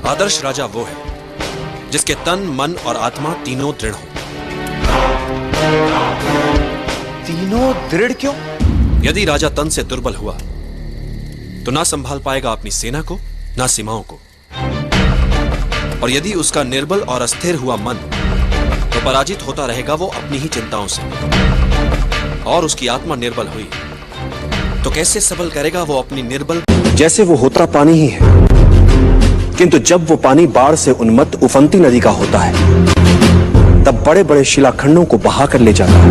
आदर्श राजा वो है जिसके तन, मन और आत्मा तीनों दृढ़ हो। तीनों दृढ़ क्यों? यदि राजा तन से दुर्बल हुआ तो ना संभाल पाएगा अपनी सेना को, ना सीमाओं को। और यदि उसका निर्बल और अस्थिर हुआ मन, तो पराजित होता रहेगा वो अपनी ही चिंताओं से। और उसकी आत्मा निर्बल हुई तो कैसे सबल करेगा वो अपनी निर्बल। जैसे वो होता पानी ही है, किंतु जब वो पानी बाढ़ से उन्मत्त उफनती नदी का होता है, तब बड़े बड़े शिलाखंडों को बहा कर ले जाता है।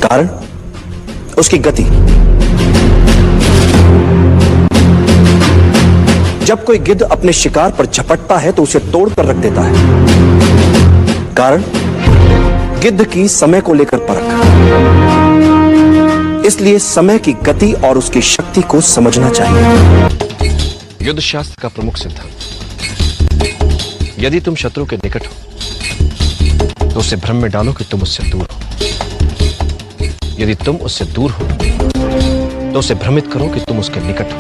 कारण उसकी गति। जब कोई गिद्ध अपने शिकार पर झपटता है तो उसे तोड़कर रख देता है। कारण गिद्ध की समय को लेकर परख। इसलिए समय की गति और उसकी शक्ति को समझना चाहिए। युद्ध शास्त्र का प्रमुख सिद्धांत, यदि तुम शत्रु के निकट हो तो उसे भ्रम में डालो कि तुम उससे दूर हो। यदि तुम उससे दूर हो तो उसे भ्रमित करो कि तुम उसके निकट हो।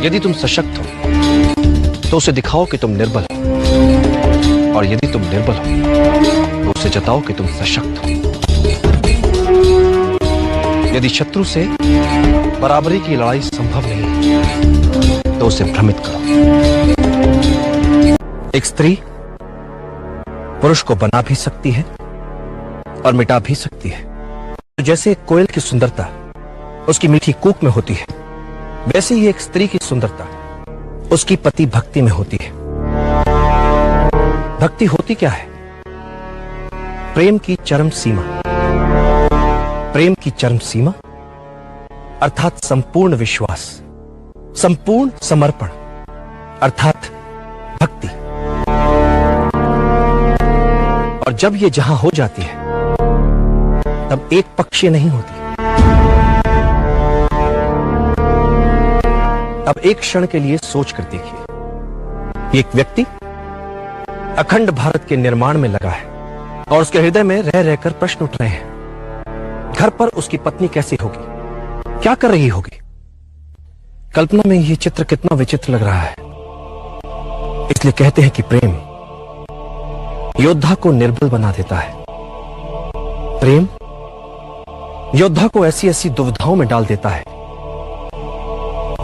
यदि तुम सशक्त हो तो उसे दिखाओ कि तुम निर्बल हो। और यदि तुम निर्बल हो तो उसे जताओ कि तुम सशक्त हो। यदि शत्रु से बराबरी की लड़ाई संभव नहीं तो उसे भ्रमित करो। एक स्त्री पुरुष को बना भी सकती है और मिटा भी सकती है। तो जैसे एक कोयल की सुंदरता उसकी मीठी कूक में होती है, वैसे ही एक स्त्री की सुंदरता उसकी पति भक्ति में होती है। भक्ति होती क्या है? प्रेम की चरम सीमा। प्रेम की चरम सीमा अर्थात संपूर्ण विश्वास, संपूर्ण समर्पण अर्थात भक्ति। और जब ये जहां हो जाती है तब एक पक्षीय नहीं होती। अब एक क्षण के लिए सोच कर देखिए, एक व्यक्ति अखंड भारत के निर्माण में लगा है और उसके हृदय में रह रहकर प्रश्न उठ रहे हैं। घर पर उसकी पत्नी कैसी होगी, क्या कर रही होगी? कल्पना में यह चित्र कितना विचित्र लग रहा है। इसलिए कहते हैं कि प्रेम योद्धा को निर्बल बना देता है। प्रेम योद्धा को ऐसी ऐसी दुविधाओं में डाल देता है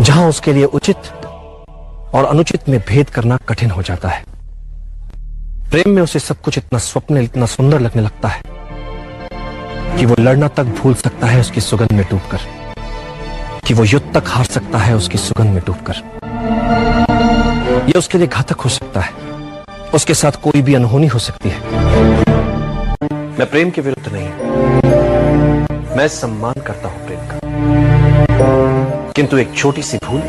जहां उसके लिए उचित और अनुचित में भेद करना कठिन हो जाता है। प्रेम में उसे सब कुछ इतना स्वप्निल, इतना सुंदर लगने लगता है कि वो लड़ना तक भूल सकता है उसकी सुगंध में डूबकर, कि वो युद्ध तक हार सकता है उसकी सुगंध में डूबकर। यह उसके लिए घातक हो सकता है, उसके साथ कोई भी अनहोनी हो सकती है। मैं प्रेम के विरुद्ध नहीं, मैं सम्मान करता हूं प्रेम का। किंतु एक छोटी सी भूल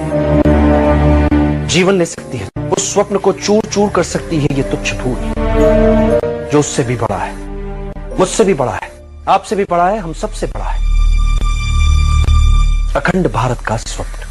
जीवन ले सकती है, उस स्वप्न को चूर चूर कर सकती है। ये तुच्छ भूल जो उससे भी बड़ा है, मुझसे भी बड़ा है, आपसे भी बड़ा है, हम सबसे बड़ा है। अखंड भारत का स्वप्न।